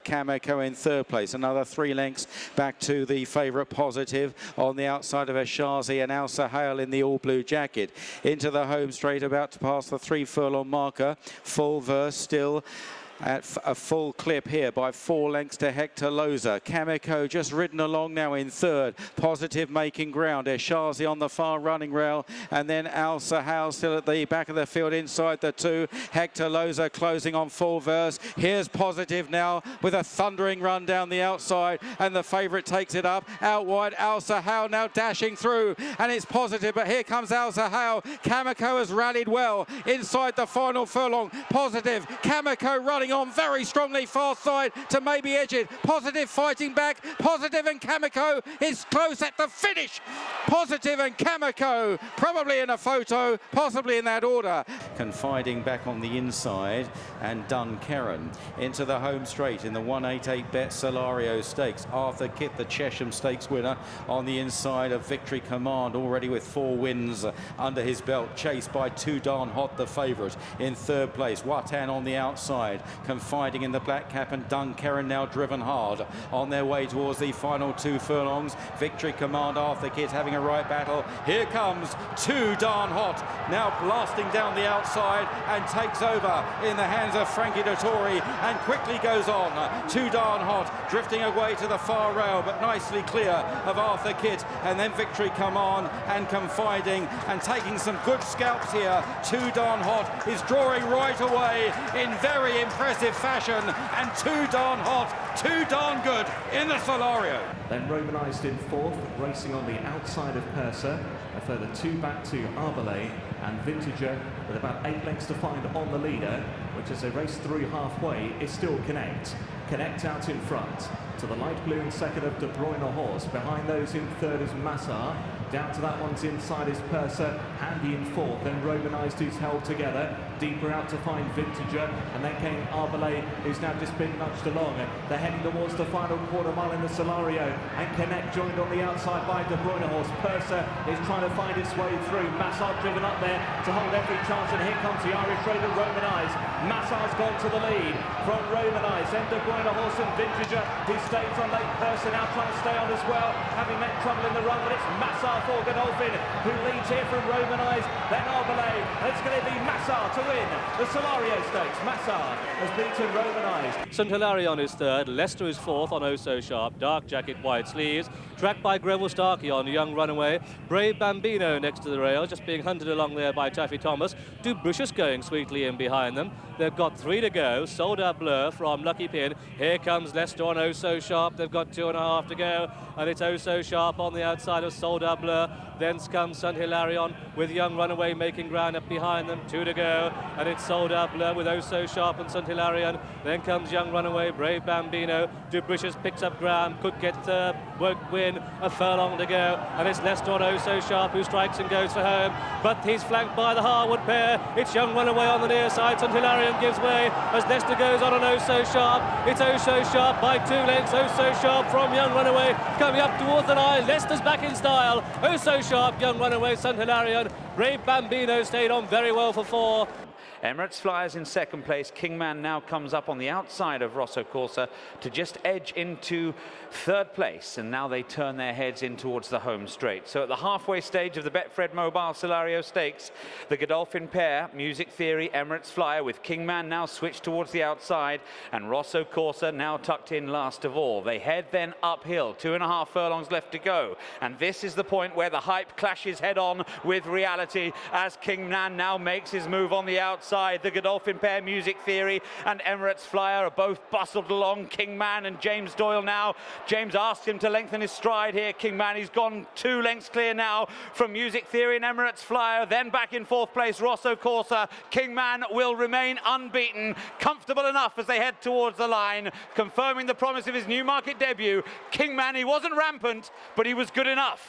Kameko in third place. Another 3 lengths back to the favourite Positive on the outside of Ashazi and Al Sahel in the all-blue jacket. Into the home straight, about to pass the 3 furlong marker. Full verse still at a full clip here by 4 lengths to Hector Loza. Kameko just ridden along now in third. Positive making ground. Eshazi on the far running rail, and then Al Sahal still at the back of the field inside the 2. Hector Loza closing on full verse. Here's Positive now with a thundering run down the outside, and the favourite takes it up. Out wide, Al Sahal now dashing through, and it's Positive, but here comes Al Sahal. Kameko has rallied well inside the final furlong. Positive, Kameko running on very strongly far side to maybe edge it. Positive fighting back. Positive and Kameko is close at the finish. Positive and Kameko probably in a photo, possibly in that order. Confiding back on the inside, and Dunkerron into the home straight in the 188 bet Solario Stakes. Arthur Kitt, the Chesham Stakes winner, on the inside of Victory Command, already with 4 wins under his belt, chased by Too Darn Hot, the favourite, in third place. Watan on the outside, confiding in the black cap, and Dunkerron now driven hard on their way towards the final 2 furlongs. Victory Command, Arthur Kitt having a right battle. Here comes Too Darn Hot, now blasting down the outside and takes over in the hands of Frankie Dettori and quickly goes on. Too Darn Hot drifting away to the far rail, but nicely clear of Arthur Kitt, and then Victory Command and confiding and taking some good scalps here. Too Darn Hot is drawing right away in very impressive fashion, and Too Darn Hot, too darn good in the Solario. Then Romanised in fourth, racing on the outside of Purser. A further 2 back to Arbalay, and Vintager with about 8 lengths to find on the leader, which as they race through halfway is still Connect. Connect out in front to the light blue in second of De Bruyne Horse. Behind those in third is Masar. Down to that one's inside is Purser, Handy in fourth, then Romanised, who's held together. Deeper out to find Vintager, and then came Arbalay, who's now just been nudged along. They're heading towards the final quarter mile in the Solario, and Connect joined on the outside by De Bruyne Horse. Purser is trying to find its way through. Masar driven up there to hold every chance, and here comes the Irish Raider Romanised. Masar's gone to the lead from Romanised, then De Bruyne Horse and Vintager, who stays on late. Purser now trying to stay on as well, having met trouble in the run, but it's Masar for Godolphin, who leads here from Romanised, then Arbalay, and it's going to be Masar to win the Solario Stakes. Masar has beaten Romanised. St Hilarion is third, Leicester is fourth on Oh So Sharp, dark jacket, wide sleeves, tracked by Greville Starkey on Young Runaway, Brave Bambino next to the rail, just being hunted along there by Taffy Thomas, Dubricious going sweetly in behind them. They've got 3 to go, Soldat Bleu from Lucky Pin, here comes Leicester on Oh So Sharp, they've got 2.5 to go, and it's Oh So Sharp on the outside of Soldat Bleu. Then comes St Hilarion with Young Runaway making ground up behind them, 2 to go, and it's Soldat Bleu with Oh So Sharp and St Hilarion. Then comes Young Runaway, Brave Bambino, Dubricious picks up ground, could get third, won't win, a furlong to go, and it's Leicester on Oh So Sharp who strikes and goes for home, but he's flanked by the Harwood pair. It's Young Runaway on the near side, St Hilarion gives way as Leicester goes on Oh So Sharp. It's Oh So Sharp by 2 lengths, Oh So Sharp from Young Runaway coming up towards the line. Leicester's back in style, Oh So Sharp, Young Runaway, St Hilarion. Brave Bambino stayed on very well for 4. Emirates Flyers in second place. Kingman now comes up on the outside of Rosso Corsa to just edge into third place, and now they turn their heads in towards the home straight. So at the halfway stage of the Betfred Mobile Solario Stakes, the Godolphin pair, Music Theory, Emirates Flyer, with Kingman now switched towards the outside, and Rosso Corsa now tucked in last of all. They head then uphill, 2.5 furlongs left to go, and this is the point where the hype clashes head on with reality as Kingman now makes his move on the outside. The Godolphin pair, Music Theory and Emirates Flyer, are both bustled along. Kingman and James Doyle now. James asked him to lengthen his stride here. Kingman, he's gone 2 lengths clear now from Music Theory and Emirates Flyer. Then back in fourth place, Rosso Corsa. Kingman will remain unbeaten, comfortable enough as they head towards the line, confirming the promise of his Newmarket debut. Kingman, he wasn't rampant, but he was good enough.